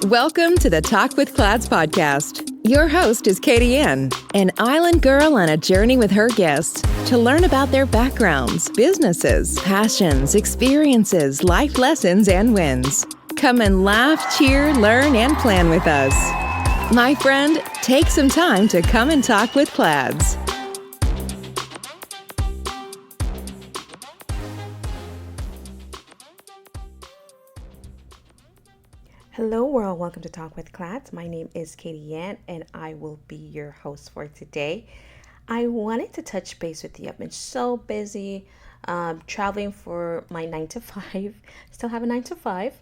Welcome to the Talk with Clads podcast. Your host is Katie Ann, an island girl on a journey with her guests to learn about their backgrounds, businesses, passions, experiences, life lessons, and wins. Come and laugh, cheer, learn, and plan with us. My friend, take some time to come and talk with Clads. Hello world, welcome to Talk with Clads. My name is Katie Yan and I will be your host for today. I wanted to touch base with you. I've been so busy traveling for my 9 to 5. Still have a 9 to 5.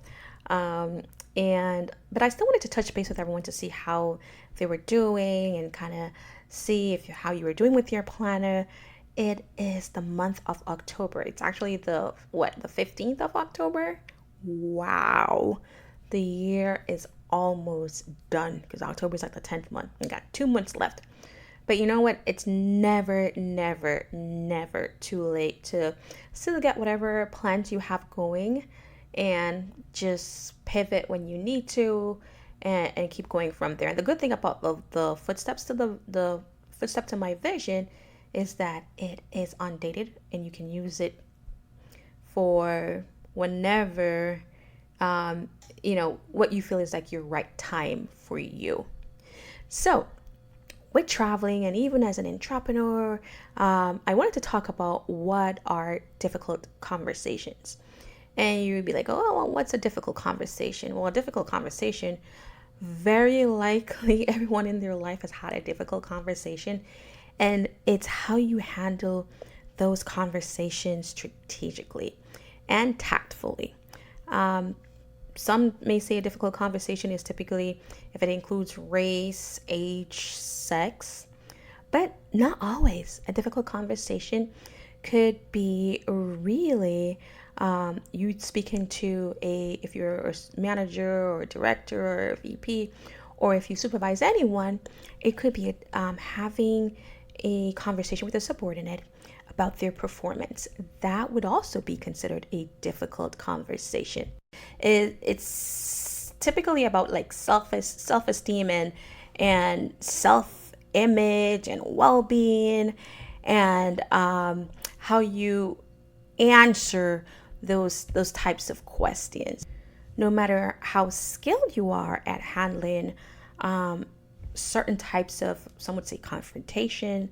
But I still wanted to touch base with everyone to see how they were doing and kind of see how you were doing with your planner. It is the month of October. It's actually the 15th of October? Wow. The year is almost done because October is like the 10th month. We got 2 months left. But you know what? It's never too late to still get whatever plans you have going and just pivot when you need to and keep going from there. And the good thing about the footsteps to the footstep to my vision is that it is undated and you can use it for whenever what you feel is like your right time for you. So with traveling and even as an entrepreneur, I wanted to talk about what are difficult conversations. And you would be like, oh, well, what's a difficult conversation? Well, a difficult conversation, very likely everyone in their life has had a difficult conversation. And it's how you handle those conversations strategically and tactfully. Some may say a difficult conversation is typically if it includes race, age, sex, but not always. A difficult conversation could be really you speaking to if you're a manager or a director or a VP, or if you supervise anyone, it could be having a conversation with a subordinate about their performance. That would also be considered a difficult conversation. It's typically about like self-esteem and self-image and well-being and how you answer those types of questions. No matter how skilled you are at handling certain types of, some would say, confrontation,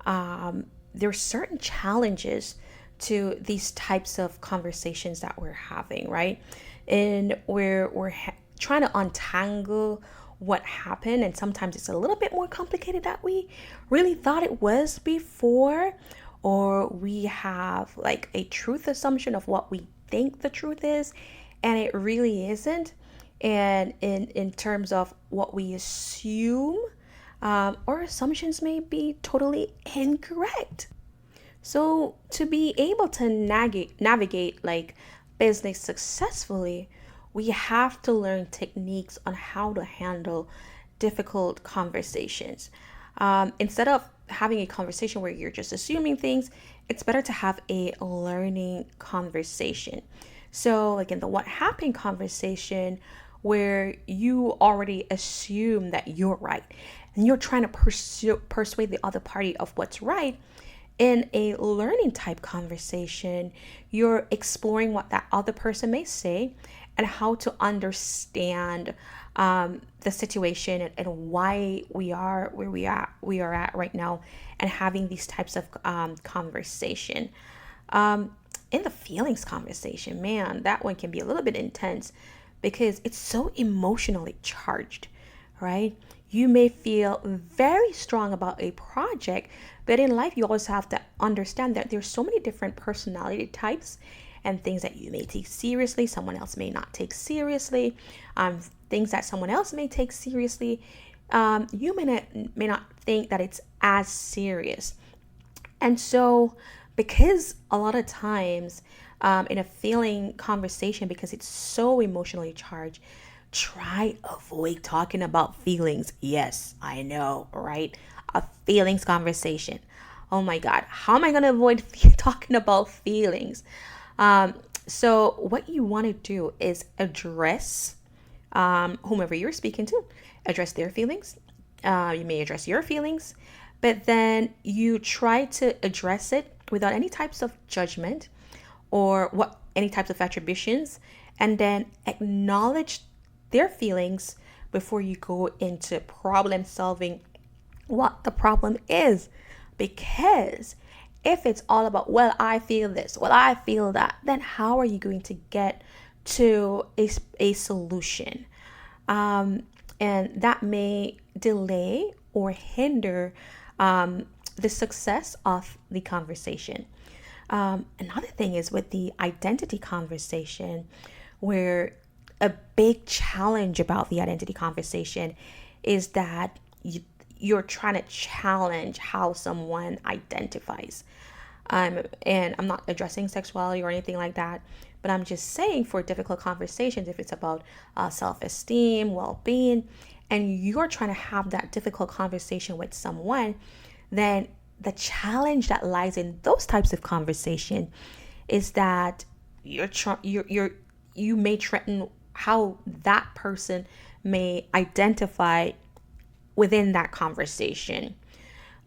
there are certain challenges to these types of conversations that we're having, right? And we're trying to untangle what happened, and sometimes it's a little bit more complicated than we really thought it was before, or we have like a truth assumption of what we think the truth is, and it really isn't. And in terms of what we assume, our assumptions may be totally incorrect. So to be able to navigate like business successfully, we have to learn techniques on how to handle difficult conversations. Instead of having a conversation where you're just assuming things, it's better to have a learning conversation. So like in the what happened conversation, where you already assume that you're right and you're trying to persuade the other party of what's right. In a learning type conversation, you're exploring what that other person may say and how to understand the situation and why we are where we are at right now, and having these types of conversation. In the feelings conversation, man, that one can be a little bit intense because it's so emotionally charged, right? You may feel very strong about a project, but in life, you always have to understand that there's so many different personality types and things that you may take seriously, someone else may not take seriously, things that someone else may take seriously. You may not think that it's as serious. And so, because a lot of times in a feeling conversation, because it's so emotionally charged, try avoid talking about feelings. Yes, I know, right? A feelings conversation. Oh my God, how am I going to avoid talking about feelings? So what you want to do is address whomever you're speaking to, address their feelings. You may address your feelings, but then you try to address it without any types of judgment or any types of attributions, and then acknowledge their feelings before you go into problem solving what the problem is. Because if it's all about, well, I feel this, well, I feel that, then how are you going to get to a solution? And that may delay or hinder the success of the conversation. Another thing is with the identity conversation, where a big challenge about the identity conversation is that you're trying to challenge how someone identifies. And I'm not addressing sexuality or anything like that, but I'm just saying for difficult conversations, if it's about self-esteem, well-being, and you're trying to have that difficult conversation with someone, then the challenge that lies in those types of conversation is that you may threaten how that person may identify within that conversation.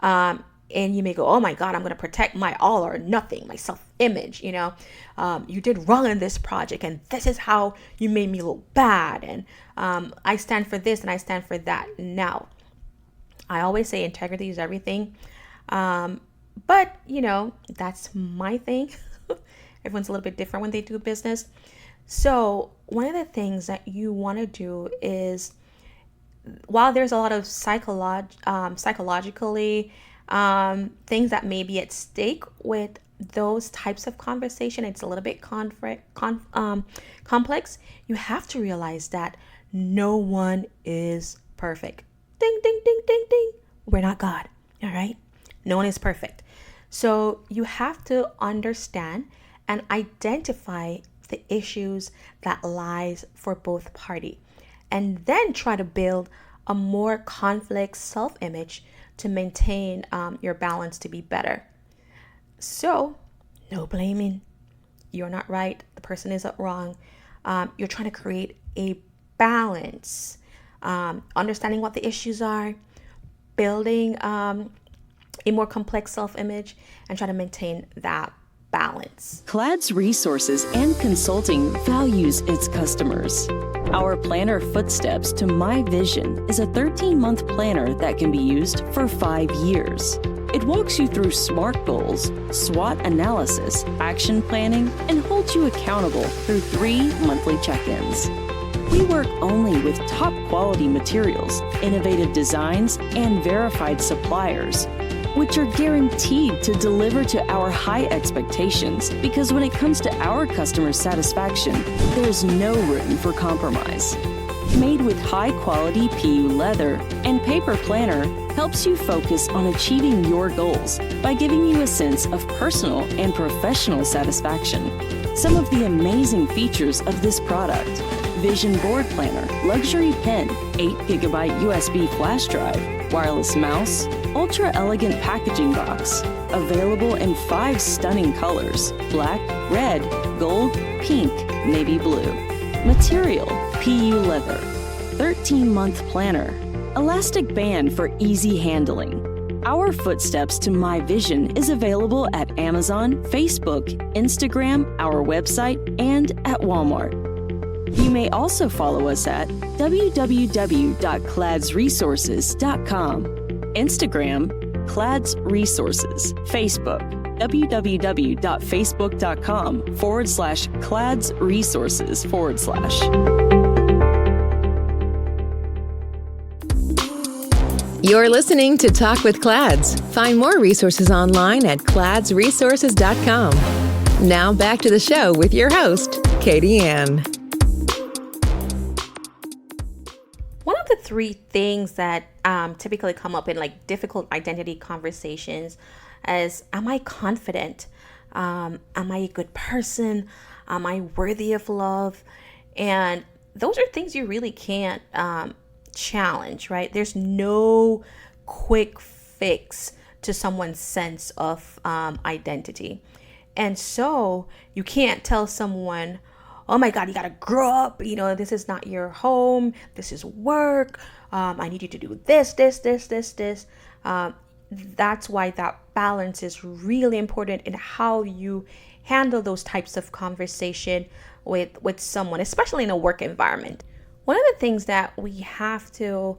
And you may go, oh my God, I'm going to protect my all or nothing, my self-image. You did wrong in this project, and this is how you made me look bad. And I stand for this and I stand for that. Now, I always say integrity is everything. But that's my thing. Everyone's a little bit different when they do business. So one of the things that you want to do is, while there's a lot of psychologically things that may be at stake with those types of conversation, it's a little bit complex. You have to realize that no one is perfect. Ding, ding, ding, ding, ding. We're not God. All right. No one is perfect. So you have to understand and identify the issues that lies for both party, and then try to build a more conflict self-image to maintain your balance to be better. So no blaming. You're not right. The person is wrong. You're trying to create a balance, understanding what the issues are, building a more complex self-image, and try to maintain that balance. Clad's Resources and Consulting values its customers. Our planner Footsteps to My Vision is a 13-month planner that can be used for 5 years. It walks you through SMART goals, SWOT analysis, action planning, and holds you accountable through 3 monthly check-ins. We work only with top quality materials, innovative designs, and verified suppliers, which are guaranteed to deliver to our high expectations, because when it comes to our customer satisfaction, there's no room for compromise. Made with high-quality PU leather and paper planner helps you focus on achieving your goals by giving you a sense of personal and professional satisfaction. Some of the amazing features of this product: Vision Board Planner, luxury pen, 8GB USB flash drive, wireless mouse, ultra-elegant packaging box, available in 5 stunning colors: black, red, gold, pink, navy blue. Material: PU leather. 13-month planner. Elastic band for easy handling. Our Footsteps to My Vision is available at Amazon, Facebook, Instagram, our website, and at Walmart. You may also follow us at www.cladsresources.com, Instagram, Clads Resources, Facebook, www.facebook.com/cladsresources/. You're listening to Talk with Clads. Find more resources online at cladsresources.com. Now back to the show with your host, Katie Ann. One of the 3 things that typically come up in difficult identity conversations is, am I confident? Am I a good person? Am I worthy of love? And those are things you really can't challenge, right? There's no quick fix to someone's sense of identity. And so you can't tell someone, oh my God, you gotta grow up. This is not your home. This is work. I need you to do this. That's why that balance is really important in how you handle those types of conversation with someone, especially in a work environment. One of the things that we have to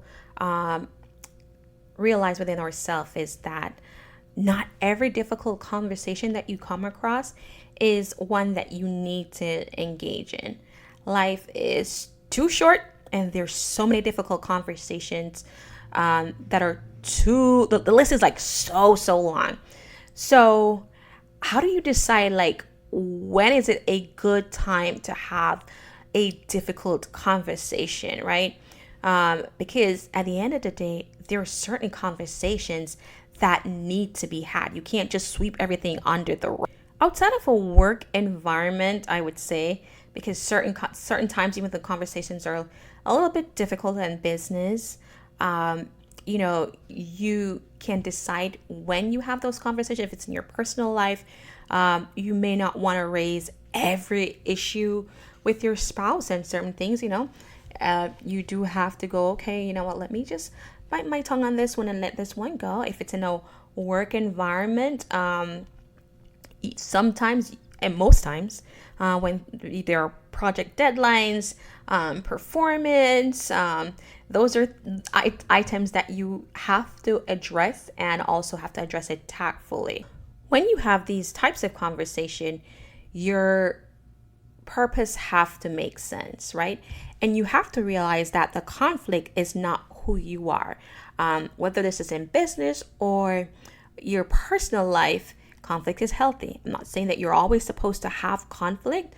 realize within ourselves is that not every difficult conversation that you come across is one that you need to engage in. Life is too short, and there's so many difficult conversations that are the list is like so long. So how do you decide, like, when is it a good time to have a difficult conversation, right? Because at the end of the day, there are certain conversations that need to be had. You can't just sweep everything under the rug. Outside of a work environment, I would say, because certain times even the conversations are a little bit difficult in business, you can decide when you have those conversations. If it's in your personal life, you may not want to raise every issue with your spouse and certain things, you do have to go, okay, you know what, let me just bite my tongue on this one and let this one go. If it's in a work environment, sometimes and most times, when there are project deadlines, performance, those are items that you have to address, and also have to address it tactfully. When you have these types of conversation, your purpose have to make sense, right? And you have to realize that the conflict is not who you are. Whether this is in business or your personal life, conflict is healthy. I'm not saying that you're always supposed to have conflict,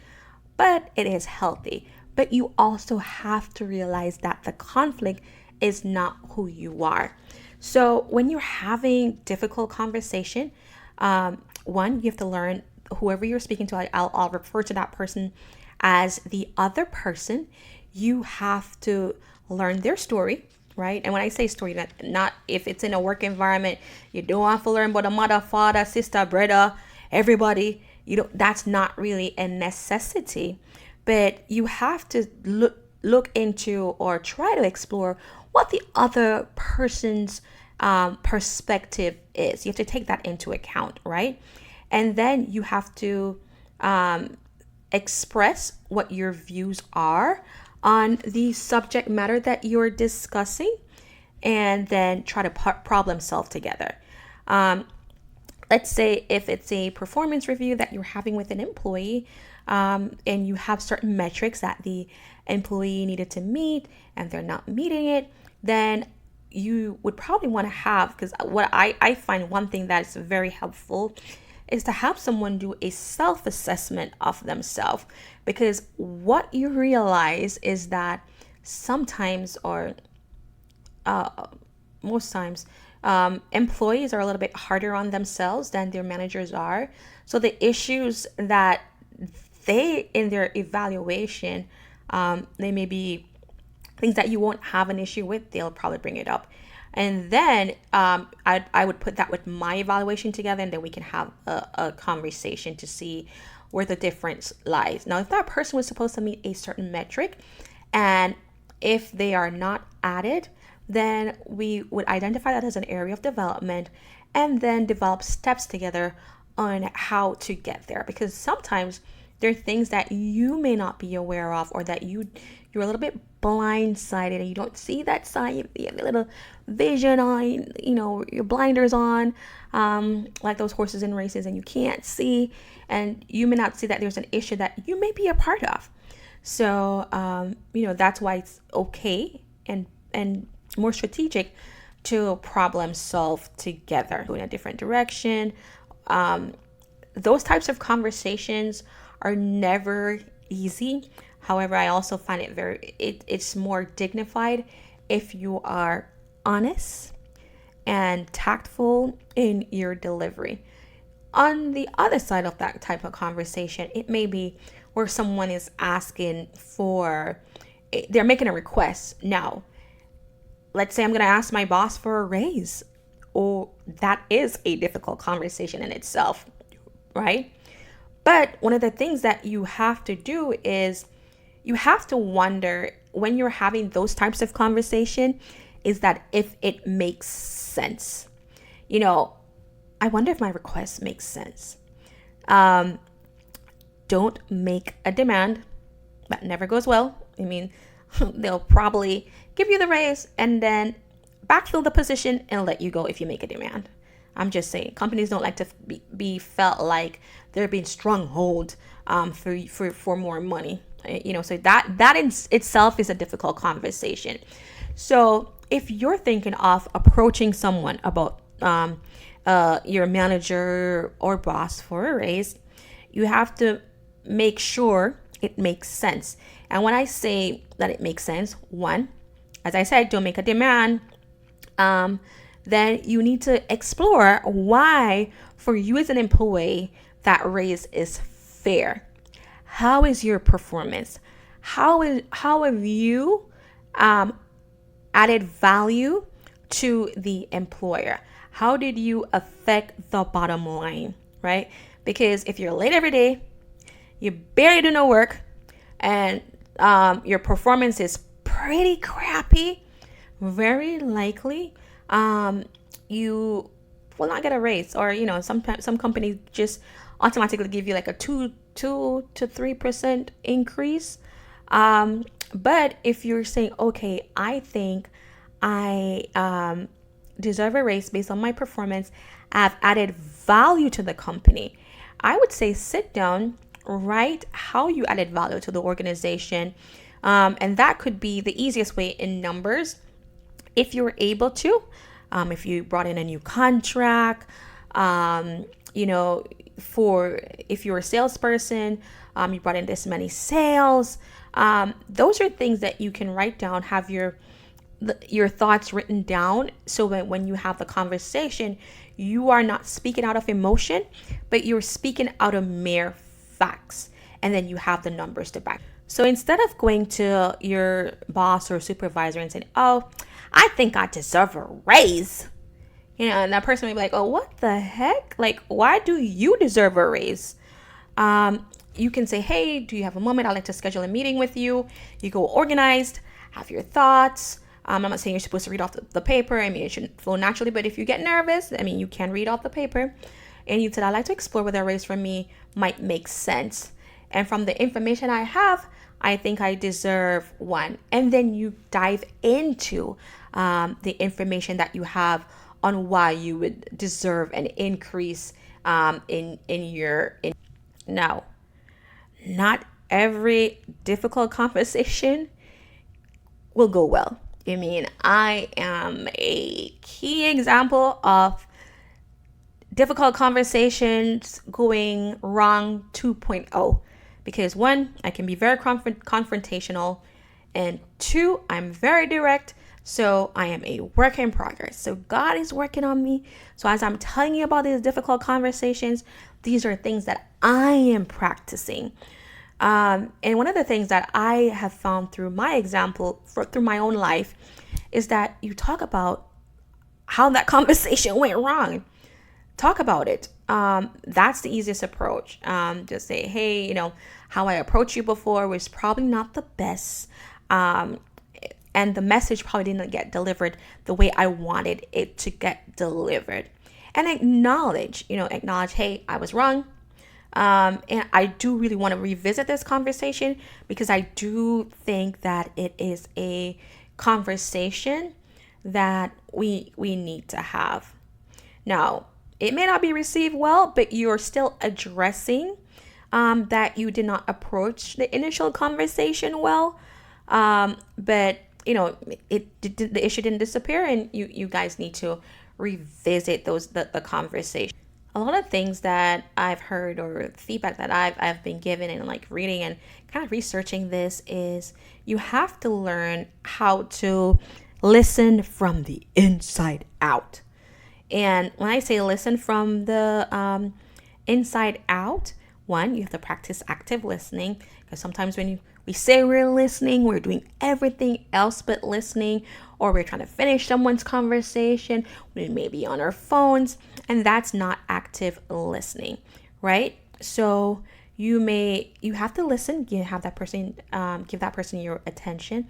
but it is healthy. But you also have to realize that the conflict is not who you are. So when you're having difficult conversation, one, you have to learn whoever you're speaking to. I'll refer to that person as the other person. You have to learn their story, right? And when I say story, not if it's in a work environment, you don't have to learn about a mother, father, sister, brother, everybody. That's not really a necessity, but you have to look into or try to explore what the other person's perspective is. You have to take that into account, right? And then you have to express what your views are on the subject matter that you're discussing, and then try to problem solve together. Let's say if it's a performance review that you're having with an employee, and you have certain metrics that the employee needed to meet and they're not meeting it, then you would probably want to have, because what I find one thing that's very helpful is to have someone do a self-assessment of themselves. Because what you realize is that sometimes, or most times, employees are a little bit harder on themselves than their managers are. So the issues that they, in their evaluation, they may be things that you won't have an issue with, they'll probably bring it up. And then I would put that with my evaluation together, and then we can have a conversation to see where the difference lies. Now, if that person was supposed to meet a certain metric, and if they are not at it, then we would identify that as an area of development, and then develop steps together on how to get there. Because sometimes there are things that you may not be aware of, or that you're a little bit blindsided and you don't see that side. You have a little vision on, your blinders on, like those horses in races, and you can't see, and you may not see that there's an issue that you may be a part of. So, that's why it's okay and more strategic to problem solve together, go in a different direction. Those types of conversations are never easy. However, I also find it's more dignified if you are honest and tactful in your delivery. On the other side of that type of conversation, it may be where someone is asking they're making a request. Now, let's say I'm going to ask my boss for a raise. That is a difficult conversation in itself, right? But one of the things that you have to do is you have to wonder when you're having those types of conversation is that if it makes sense. I wonder if my request makes sense. Don't make a demand. That never goes well. They'll probably give you the raise and then backfill the position and let you go if you make a demand. I'm just saying, companies don't like to be felt like they're being stronghold for more money. So that in itself is a difficult conversation. So if you're thinking of approaching someone about your manager or boss for a raise, you have to make sure it makes sense. And when I say that it makes sense, one, as I said, don't make a demand. Then you need to explore why, for you as an employee, that raise is fair. How is your performance? How have you added value to the employer? How did you affect the bottom line, right? Because if you're late every day, you barely do no work, and your performance is pretty crappy, very likely you will not get a raise. Or sometimes some companies just automatically give you like a 2 to 3% increase. But if you're saying, okay, I think I deserve a raise based on my performance, I've added value to the company, I would say sit down, write how you added value to the organization. And that could be the easiest way in numbers. If you were able to, if you brought in a new contract, if you're a salesperson, you brought in this many sales. Those are things that you can write down, have your thoughts written down, so that when you have the conversation, you are not speaking out of emotion, but you're speaking out of mere facts. And then you have the numbers to back. So instead of going to your boss or supervisor and saying, oh, I think I deserve a raise, and that person may be like, oh, what the heck? Like, why do you deserve a raise? You can say, hey, do you have a moment? I'd like to schedule a meeting with you. You go organized, have your thoughts. I'm not saying you're supposed to read off the paper. It should flow naturally. But if you get nervous, you can read off the paper. And you said, I'd like to explore whether a raise for me might make sense. And from the information I have, I think I deserve one. And then you dive into the information that you have on why you would deserve an increase in your. Now, not every difficult conversation will go well. I am a key example of difficult conversations going wrong 2.0. Because one, I can be very confrontational, and two, I'm very direct. So I am a work in progress. So God is working on me. So as I'm telling you about these difficult conversations, these are things that I am practicing. And one of the things that I have found through my example, through my own life, is that you talk about how that conversation went wrong. Talk about it. That's the easiest approach. Just say, hey, how I approached you before was probably not the best. And the message probably didn't get delivered the way I wanted it to get delivered. And acknowledge, hey, I was wrong. And I do really want to revisit this conversation, because I do think that it is a conversation that we need to have. Now, it may not be received well, but you're still addressing that you did not approach the initial conversation well. But the issue didn't disappear, and you guys need to revisit the conversation. A lot of things that I've heard, or feedback that I've been given, and like reading and kind of researching this, is you have to learn how to listen from the inside out. And when I say listen from the inside out, one, you have to practice active listening, because sometimes when we say we're listening, we're doing everything else but listening, or we're trying to finish someone's conversation, we may be on our phones, and that's not active listening, right? So you have to listen, you have that person, give that person your attention.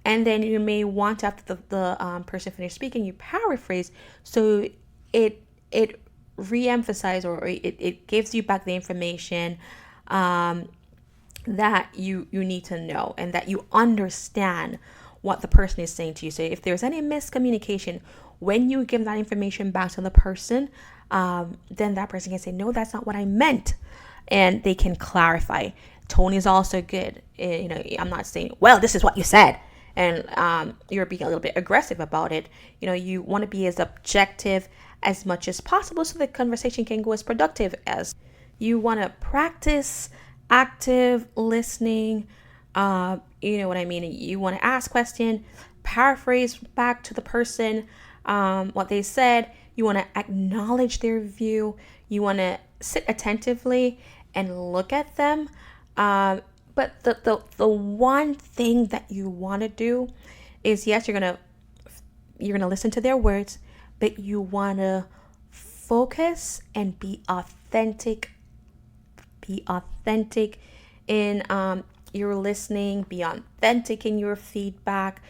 And then you may want, after the person finished speaking, you paraphrase, so it re-emphasize, or it gives you back the information that you need to know, and that you understand what the person is saying to you. So if there's any miscommunication, when you give that information back to the person, then that person can say, no, that's not what I meant, and they can clarify. Tone is also good. I'm not saying, well, this is what you said, and you're being a little bit aggressive about it. You want to be as objective as much as possible, so the conversation can go as productive as you want to practice active listening. You know what I mean? You want to ask question, paraphrase back to the person what they said. You want to acknowledge their view. You want to sit attentively and look at them. But the one thing that you want to do is, yes, you're gonna listen to their words, but you want to focus and be authentic. Be authentic in your listening. Be authentic in your feedback.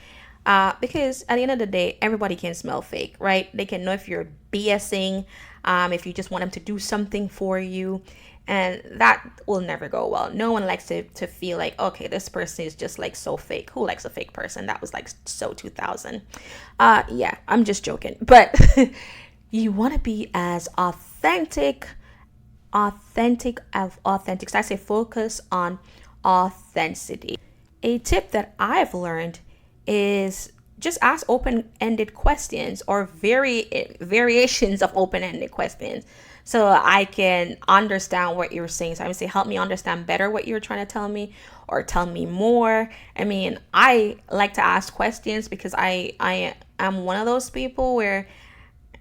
Because at the end of the day, everybody can smell fake, right? They can know if you're BSing, if you just want them to do something for you. And that will never go well. No one likes to feel like, okay, this person is just like so fake. Who likes a fake person? That was like so 2000. Yeah, I'm just joking. But you want to be as authentic. So I say focus on authenticity. A tip that I've learned is just ask open-ended questions, or variations of open-ended questions, so I can understand what you're saying. So I would say, help me understand better what you're trying to tell me, or tell me more. I mean, I like to ask questions because I am one of those people where,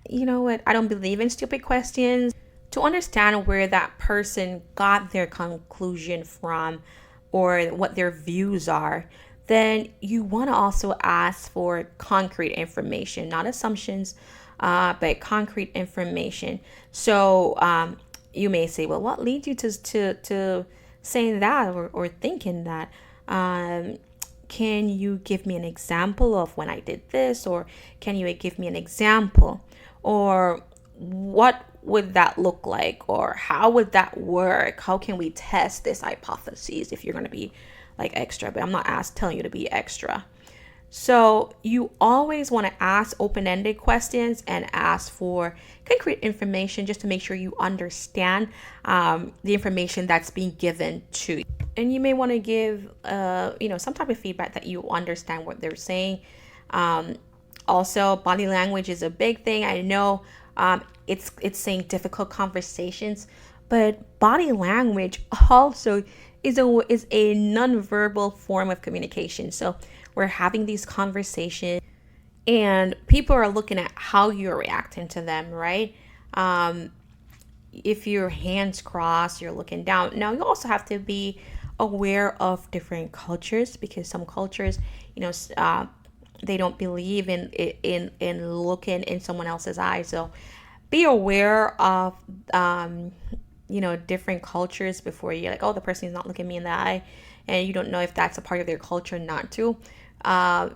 you know what, I don't believe in stupid questions. To understand where that person got their conclusion from, or what their views are, then you want to also ask for concrete information, not assumptions, but concrete information. So you may say, well, what leads you to saying that, or thinking that? Can you give me an example of when I did this? Or can you give me an example? Or what would that look like? Or how would that work? How can we test this hypothesis if you're going to be like extra? But I'm not telling you to be extra. So you always want to ask open-ended questions and ask for concrete information, just to make sure you understand the information that's being given to you. And you may want to give some type of feedback that you understand what they're saying. Also, body language is a big thing. I know it's saying difficult conversations, but body language also is a nonverbal form of communication. So we're having these conversations, and people are looking at how you're reacting to them, right? If your hands crossed, you're looking down. Now, you also have to be aware of different cultures, because some cultures, they don't believe in looking in someone else's eyes. So be aware of different cultures before you're like, oh, the person is not looking me in the eye, and you don't know if that's a part of their culture not to.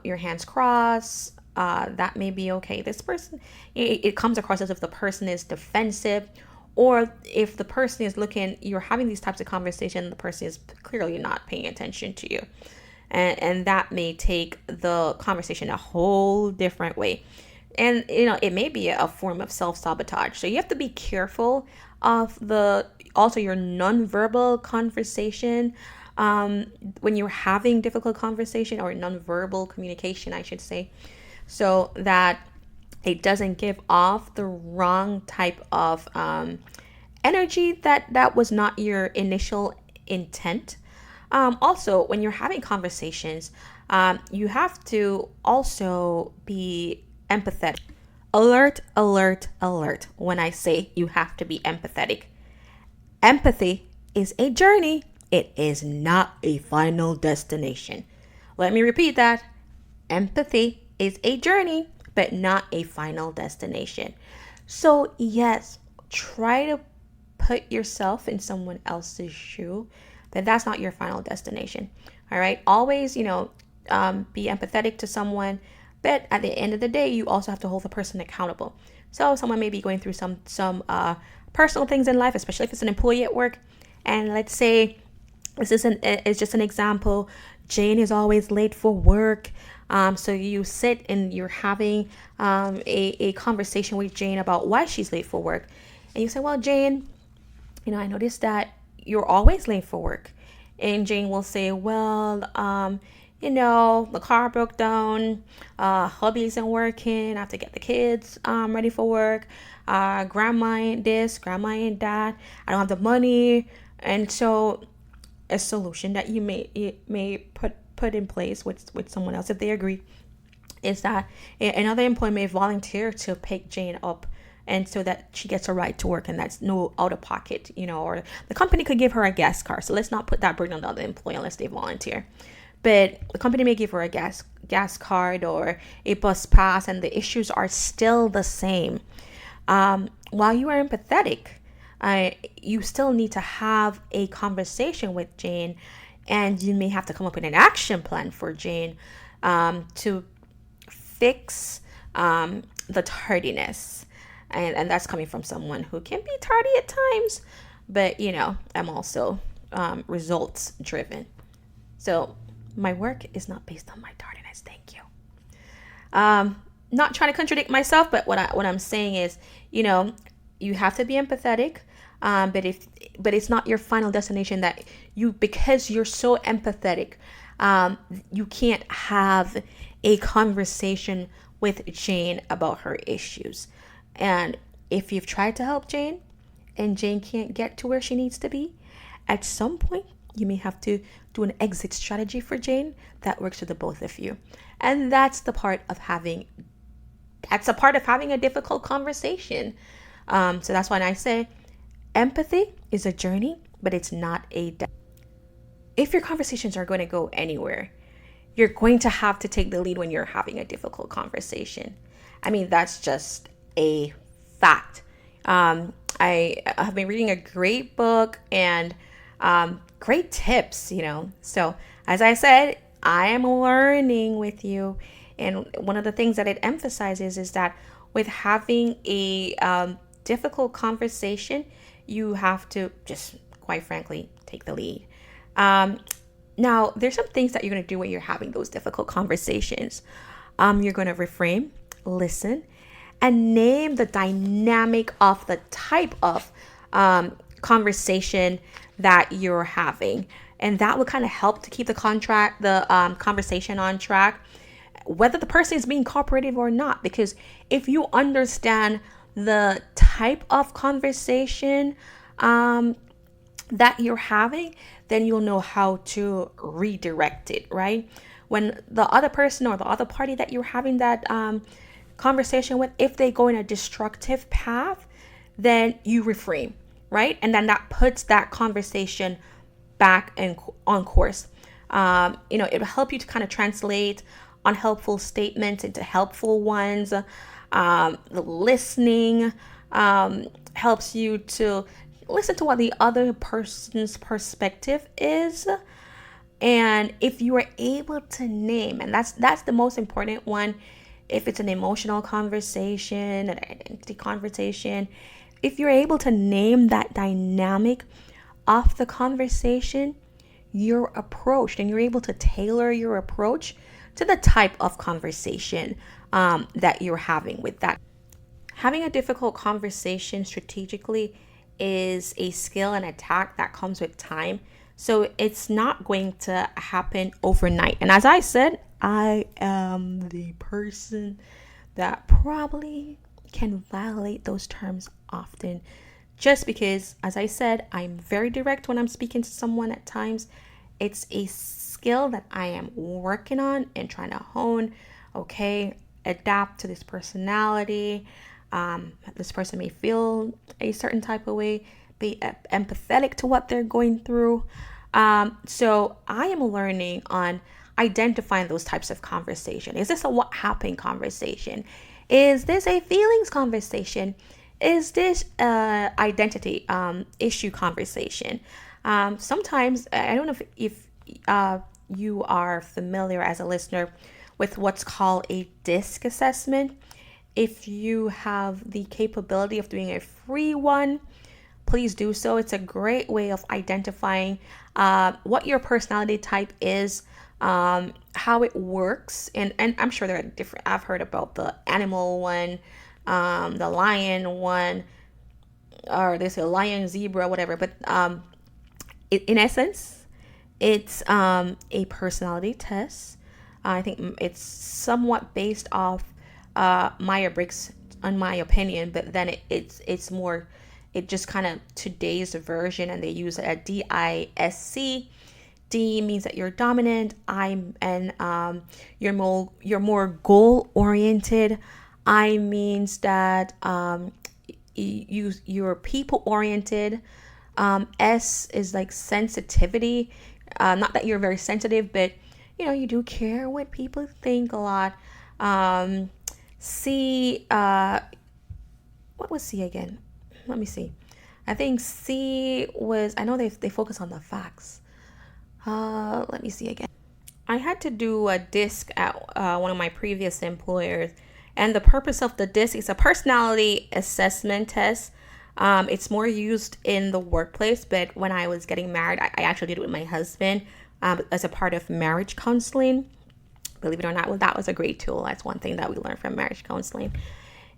Your hands crossed, that may be okay. This person, it comes across as if the person is defensive, or if the person is looking, you're having these types of conversation, the person is clearly not paying attention to you. And that may take the conversation a whole different way. And, it may be a form of self-sabotage. So you have to be careful of also your nonverbal conversation. When you're having difficult conversation, or nonverbal communication, I should say, so that it doesn't give off the wrong type of energy that was not your initial intent. Also, when you're having conversations, you have to also be empathetic. Alert, alert, alert. When I say you have to be empathetic. Empathy is a journey. It is not a final destination. Let me repeat that. Empathy is a journey, but not a final destination. So yes, try to put yourself in someone else's shoe, then that's not your final destination. All right. Always, be empathetic to someone, but at the end of the day, you also have to hold the person accountable. So someone may be going through some personal things in life, especially if it's an employee at work. And let's say it's just an example. Jane is always late for work. So you sit and you're having a conversation with Jane about why she's late for work. And you say, well, Jane, I noticed that you're always late for work. And Jane will say, well, the car broke down, hubby isn't working, I have to get the kids ready for work, grandma ain't this, grandma ain't that, I don't have the money. And so a solution that you may put in place with someone else, if they agree, is that another employee may volunteer to pick Jane up, and so that she gets a ride to work, and that's no out of pocket, or the company could give her a gas car. So let's not put that burden on the other employee unless they volunteer. But the company may give her a gas card or a bus pass, and the issues are still the same. While you are empathetic, you still need to have a conversation with Jane, and you may have to come up with an action plan for Jane to fix the tardiness. And that's coming from someone who can be tardy at times, but I'm also results driven. So my work is not based on my tardiness. Thank you. Not trying to contradict myself, but what I'm saying is, you have to be empathetic. But it's not your final destination that because you're so empathetic, you can't have a conversation with Jane about her issues. And if you've tried to help Jane and Jane can't get to where she needs to be, at some point you may have to do an exit strategy for Jane that works for the both of you. And that's a part of having a difficult conversation. So that's why I say empathy is a journey, but it's not if your conversations are going to go anywhere, you're going to have to take the lead when you're having a difficult conversation. I mean, that's just a fact. I have been reading a great book and great tips, So as I said, I am learning with you. And one of the things that it emphasizes is that with having a difficult conversation, you have to just, quite frankly, take the lead. Now, there's some things that you're going to do when you're having those difficult conversations. You're going to reframe, listen, and name the dynamic of the type of conversation that you're having. And that will kind of help to keep the conversation on track, whether the person is being cooperative or not. Because if you understand the type of conversation that you're having, then you'll know how to redirect it, right? When the other person or the other party that you're having that conversation with, if they go in a destructive path, then you reframe, right? And then that puts that conversation back on course. It'll help you to kind of translate unhelpful statements into helpful ones. The listening helps you to listen to what the other person's perspective is. And if you are able to name, and that's the most important one, if it's an emotional conversation, an identity conversation, if you're able to name that dynamic of the conversation, your approach, and you're able to tailor your approach to the type of conversation that you're having with that. Having a difficult conversation strategically is a skill and a tact that comes with time. So it's not going to happen overnight. And as I said, I am the person that probably can violate those terms often, just because, as I said, I'm very direct when I'm speaking to someone at times. It's a skill that I am working on and trying to hone, adapt to this personality. This person may feel a certain type of way, be empathetic to what they're going through. So I am learning on identifying those types of conversation. Is this a what happened conversation? Is this a feelings conversation? is this identity issue conversation? Sometimes, I don't know if you are familiar as a listener with what's called a DISC assessment. If you have the capability of doing a free one, please do so. It's a great way of identifying what your personality type is, how it works. And I'm sure there are different, I've heard about the animal one, the lion one, or they say lion, zebra, whatever. But in essence, it's a personality test. I think it's somewhat based off Myers-Briggs, in my opinion, but then it's more, it just kind of today's version, and they use a DISC. D means that you're dominant. You're more goal oriented. I means that you're people oriented. S is like sensitivity. Not that you're very sensitive, but you do care what people think a lot. C, what was C again? Let me see. I think C was, I know they focus on the facts. Let me see again. I had to do a DISC at one of my previous employers, and the purpose of the DISC is a personality assessment test. It's more used in the workplace, but when I was getting married, I actually did it with my husband as a part of marriage counseling. Believe it or not, well, that was a great tool. That's one thing that we learned from marriage counseling.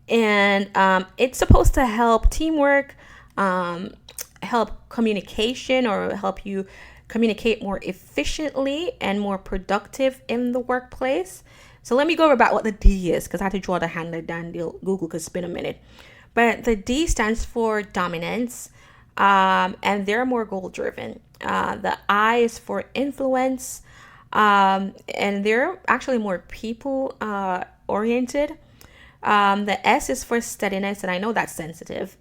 And it's supposed to help teamwork, help communication, or help you communicate more efficiently and more productive in the workplace. So let me go over about what the D is, because I had to draw the handle down. Google could spin a minute. But the D stands for dominance, and they're more goal driven. The I is for influence, and they're actually more people oriented. The S is for steadiness, and I know that's sensitive.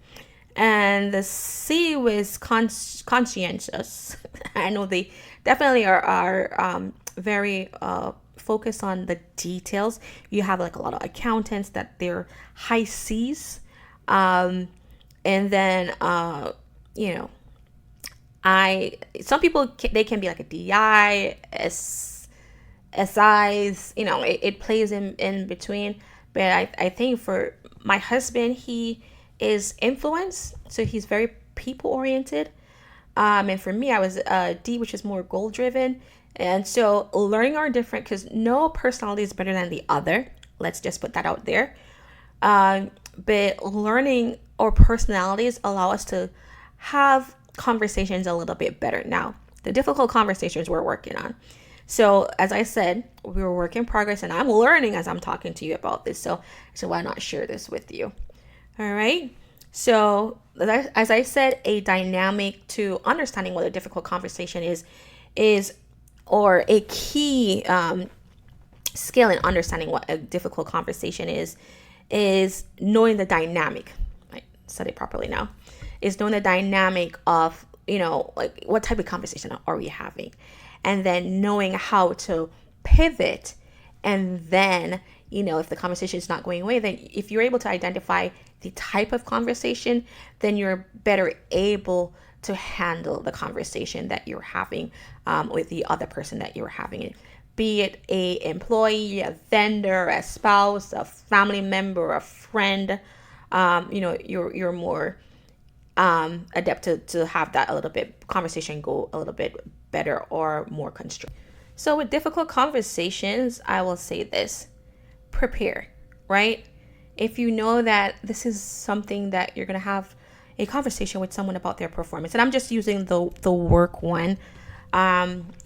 And the C was conscientious. I know they definitely are very focused on the details. You have like a lot of accountants that they're high C's. And then, some people, they can be like a DI, SIs, it plays in between. But I think for my husband, he is influence. So he's very people oriented. And for me, I was D, which is more goal driven. And so learning are different, because no personality is better than the other. Let's just put that out there. But learning or personalities allow us to have conversations a little bit better. Now, the difficult conversations we're working on. So as I said, we're a work in progress, and I'm learning as I'm talking to you about this. So why not share this with you? All right. So as I said, a dynamic to understanding what a difficult conversation is or a key skill in understanding what a difficult conversation is knowing the dynamic. I said it properly now. Is knowing the dynamic of, like what type of conversation are we having? And then knowing how to pivot. And then, if the conversation is not going away, then if you're able to identify the type of conversation, then you're better able to handle the conversation that you're having with the other person that you're having it. Be it a employee, a vendor, a spouse, a family member, a friend, you're more adept to have that a little bit conversation go a little bit better or more constructive. So with difficult conversations, I will say this: prepare, right? If you know that this is something that you're gonna have a conversation with someone about their performance, and I'm just using the work one,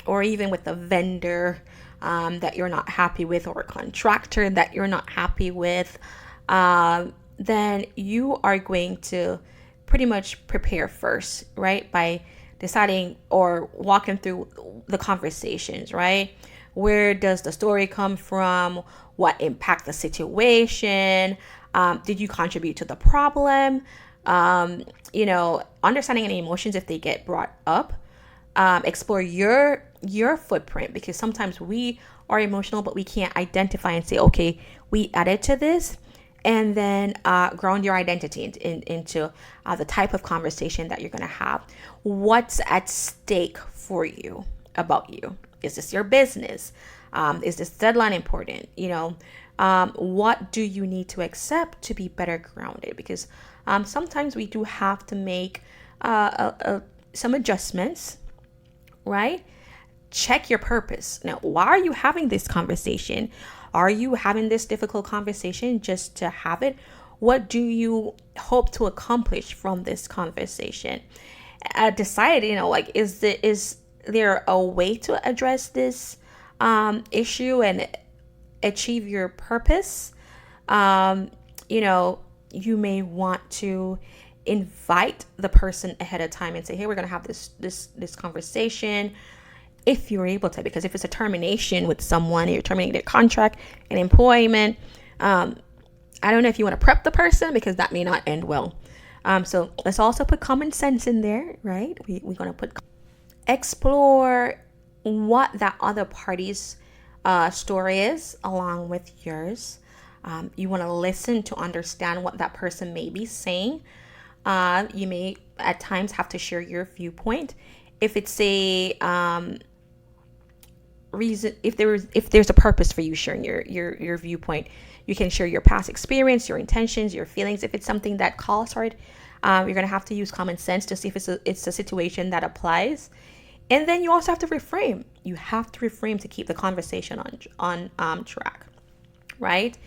or even with the vendor that you're not happy with, or a contractor that you're not happy with, then you are going to pretty much prepare first, right? By deciding or walking through the conversations, right? Where does the story come from? What impact the situation? Did you contribute to the problem? Understanding any emotions if they get brought up. Explore your footprint, because sometimes we are emotional, but we can't identify and say, okay, we added to this. and then ground your identity into the type of conversation that you're going to have. What's at stake for you about you? Is this your business? Is this deadline important? What do you need to accept to be better grounded? Because sometimes we do have to make some adjustments, right? Check your purpose. Now, why are you having this conversation? Are you having this difficult conversation just to have it? What do you hope to accomplish from this conversation? Decide, is there a way to address this issue and achieve your purpose? You may want to invite the person ahead of time and say, hey, we're going to have this conversation, if you're able to, because if it's a termination with someone, you're terminating their contract and employment, I don't know if you want to prep the person, because that may not end well. So let's also put common sense in there, right? We're going to explore what that other party's story is along with yours. You want to listen to understand what that person may be saying. You may at times have to share your viewpoint. If it's a reason, if there's a purpose for you sharing your viewpoint, you can share your past experience, your intentions, your feelings. If it's something that calls for it, you're going to have to use common sense to see if it's a situation that applies. And then you also have to reframe. You have to reframe to keep the conversation on track, right?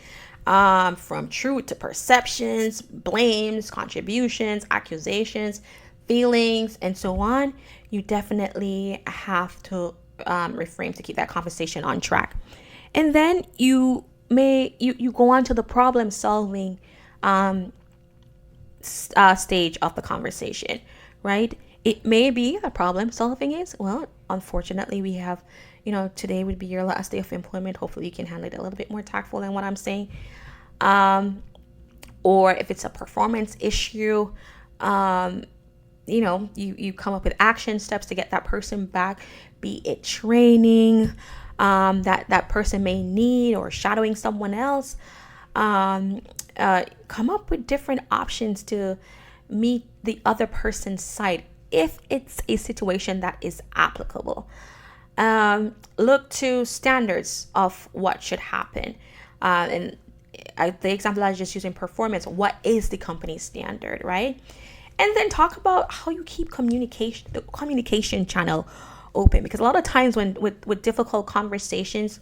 From truth to perceptions, blames, contributions, accusations, feelings, and so on. You definitely have to reframe to keep that conversation on track. And then you go on to the problem solving stage of the conversation, right? It may be the problem solving is, well, unfortunately we have, today would be your last day of employment. Hopefully you can handle it a little bit more tactful than what I'm saying. Or if it's a performance issue, you come up with action steps to get that person back, be it training that person may need, or shadowing someone else. Come up with different options to meet the other person's side if it's a situation that is applicable. Look to standards of what should happen. And the example I was just using, performance, what is the company's standard, right? And then talk about how you keep the communication channel open, because a lot of times with difficult conversations,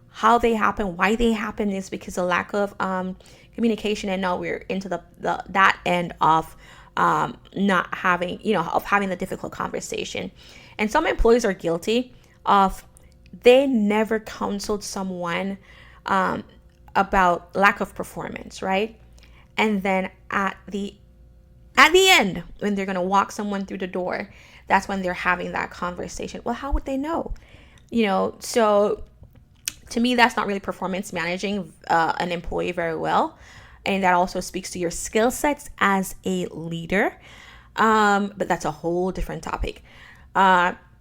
how they happen, why they happen, is because of lack of communication. And now we're into that end of not having, of having the difficult conversation. And some employees are guilty of, they never counseled someone about lack of performance, right? And then at the end, when they're going to walk someone through the door, that's when they're having that conversation. Well, how would they know? So to me, that's not really performance managing an employee very well. And that also speaks to your skill sets as a leader. But that's a whole different topic.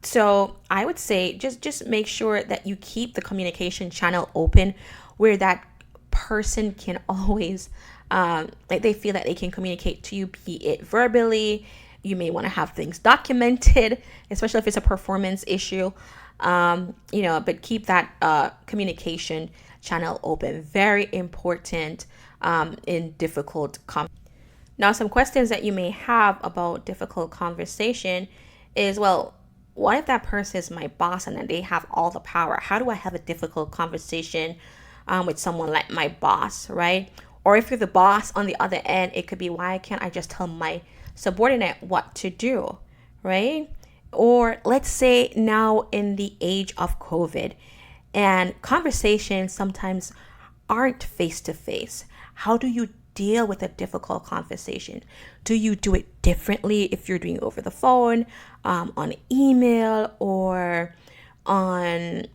So I would say just make sure that you keep the communication channel open, where that person can always, they feel that they can communicate to you, be it verbally. You may want to have things documented, especially if it's a performance issue, but keep that communication channel open. Very important in difficult Now, some questions that you may have about difficult conversation is, well, what if that person is my boss and then they have all the power? How do I have a difficult conversation with someone like my boss, right? Or if you're the boss on the other end, it could be, why can't I just tell my subordinate what to do, right? Or let's say now in the age of COVID, and conversations sometimes aren't face to face. How do you deal with a difficult conversation? Do you do it differently if you're doing it over the phone, on email, or on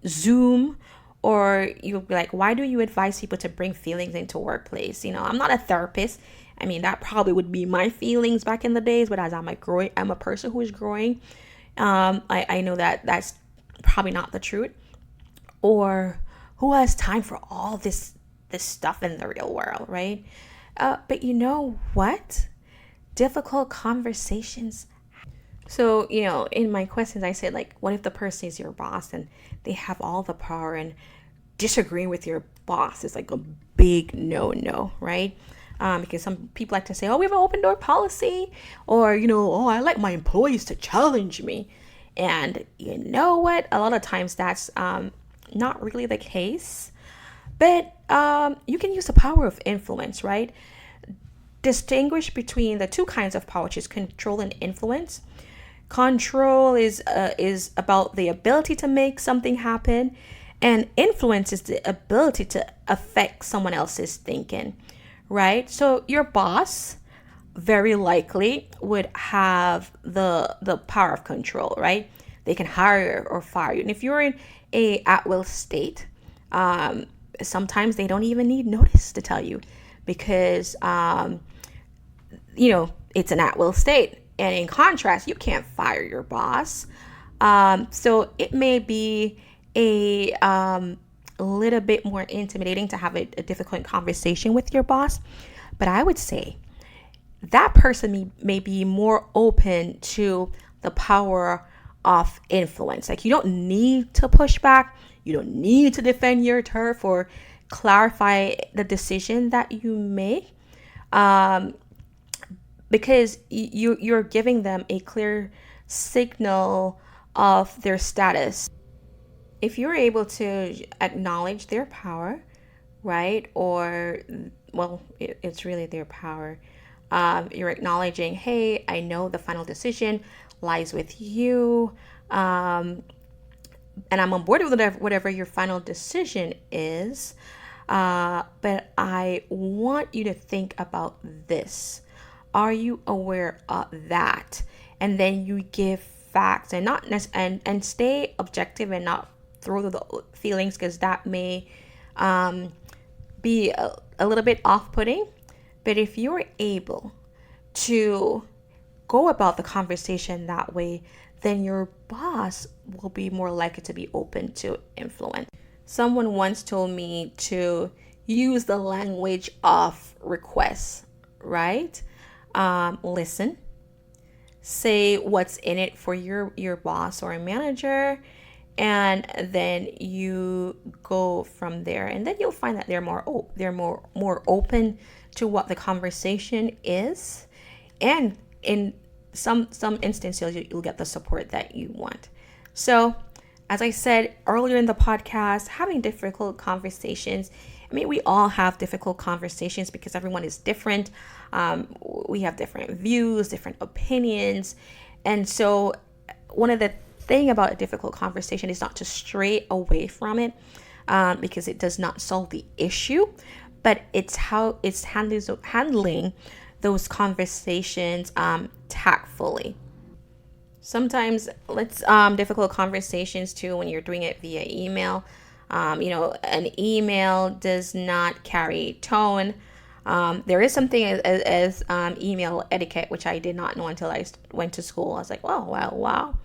Zoom? Or you'll be like, why do you advise people to bring feelings into workplace? I'm not a therapist. I mean, that probably would be my feelings back in the days, but as I'm a person who is growing. I know that that's probably not the truth. Or who has time for all this this stuff in the real world, right? But you know what? Difficult conversations. So, in my questions, I said, like, what if the person is your boss and they have all the power, and disagreeing with your boss is like a big no, right? Because some people like to say, oh, we have an open door policy, or, oh, I like my employees to challenge me. And you know what? A lot of times that's not really the case. But you can use the power of influence, right? Distinguish between the two kinds of power, which is control and influence. Control is about the ability to make something happen, and influence is the ability to affect someone else's thinking, right? So your boss very likely would have the power of control, right? They can hire or fire you. And if you're in a at-will state, sometimes they don't even need notice to tell you, because it's an at-will state. And in contrast, you can't fire your boss. So it may be a little bit more intimidating to have a difficult conversation with your boss. But I would say that person may be more open to the power of influence. Like, you don't need to push back. You don't need to defend your turf or clarify the decision that you make. Because you're giving them a clear signal of their status. If you're able to acknowledge their power, right? Or, well, it's really their power. You're acknowledging, hey, I know the final decision lies with you. And I'm on board with whatever your final decision is. But I want you to think about this. Are you aware of that? And then you give facts, and not and stay objective and not throw the feelings, because that may be a little bit off-putting. But if you're able to go about the conversation that way, then your boss will be more likely to be open to influence. Someone once told me to use the language of requests, right? Listen, say what's in it for your boss or a manager, and then you go from there. And then you'll find that they're more open to what the conversation is, and in some instances you'll get the support that you want. So, as I said earlier in the podcast, having difficult conversations. I mean, we all have difficult conversations because everyone is different. We have different views, different opinions. And so one of the thing about a difficult conversation is not to stray away from it, because it does not solve the issue, but it's how it's handling those conversations tactfully. Sometimes difficult conversations too, when you're doing it via email. An email does not carry tone. There is something as email etiquette, which I did not know until I went to school. I was like, wow.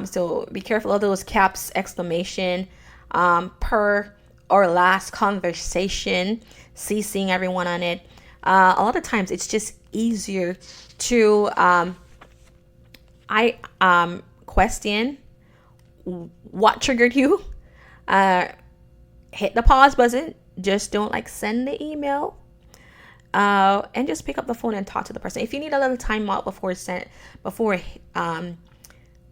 So be careful of those caps, exclamation, per or last conversation, CCing everyone on it. A lot of times it's just easier to question what triggered you. Hit the pause button. Just don't send the email, and just pick up the phone and talk to the person. If you need a little time out before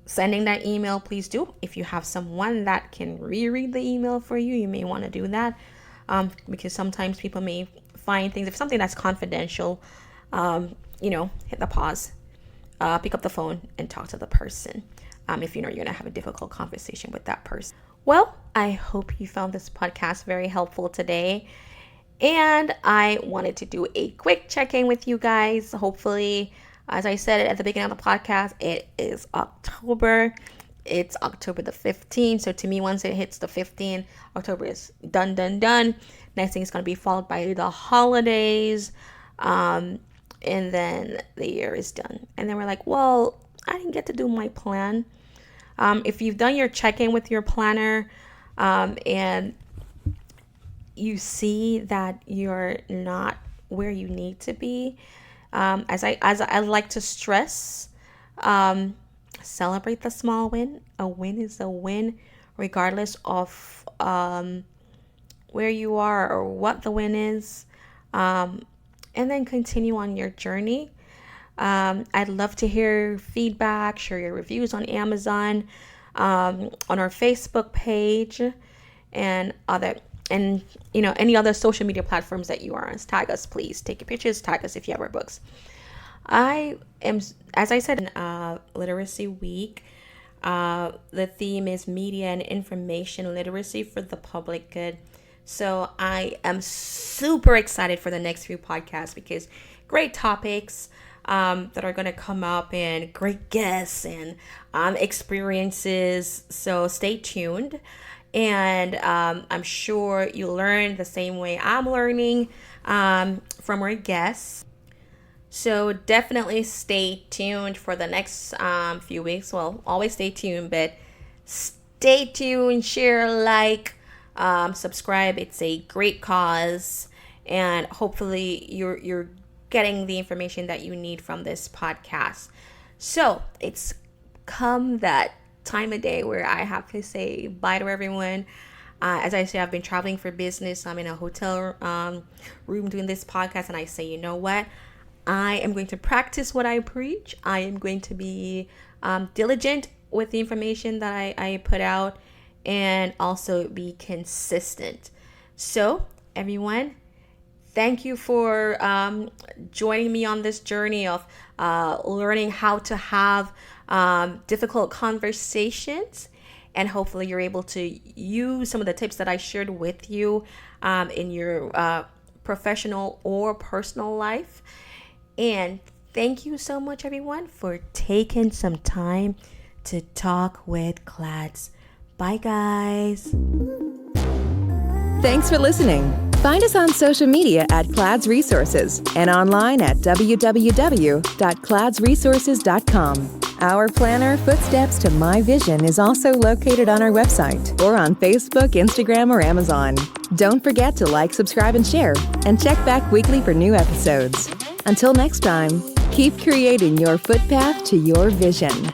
sending that email, please do. If you have someone that can reread the email for you, you may want to do that, because sometimes people may find things. If something that's confidential, hit the pause, pick up the phone and talk to the person. If you know you're going to have a difficult conversation with that person. Well, I hope you found this podcast very helpful today. And I wanted to do a quick check-in with you guys. Hopefully, as I said at the beginning of the podcast, it is October. It's October the 15th. So to me, once it hits the 15th, October is done. Next thing is going to be followed by the holidays. And then the year is done. And then we're like, well, I didn't get to do my plan. If you've done your check-in with your planner, and you see that you're not where you need to be, as I like to stress, celebrate the small win. A win is a win, regardless of where you are or what the win is, and then continue on your journey. I'd love to hear feedback, share your reviews on Amazon, on our Facebook page, and any other social media platforms that you are on. Tag us, please. Take your pictures, tag us if you have our books. I am, as I said, in Literacy Week. The theme is media and information literacy for the public good. So I am super excited for the next few podcasts, because great topics that are going to come up, and great guests and experiences. So stay tuned. And I'm sure you'll learn the same way I'm learning from our guests. So definitely stay tuned for the next few weeks. Well, always stay tuned, but stay tuned, share, like, subscribe. It's a great cause, and hopefully you're getting the information that you need from this podcast. So it's come that time of day where I have to say bye to everyone. As I say, I've been traveling for business. I'm in a hotel room doing this podcast, and I say, you know what? I am going to practice what I preach. I am going to be diligent with the information that I put out, and also be consistent. So, everyone, thank you for joining me on this journey of learning how to have difficult conversations. And hopefully you're able to use some of the tips that I shared with you in your professional or personal life. And thank you so much, everyone, for taking some time to talk with Clads. Bye, guys. Thanks for listening. Find us on social media at Clads Resources and online at www.cladsresources.com. Our planner, Footsteps to My Vision, is also located on our website or on Facebook, Instagram, or Amazon. Don't forget to like, subscribe, and share, and check back weekly for new episodes. Until next time, keep creating your footpath to your vision.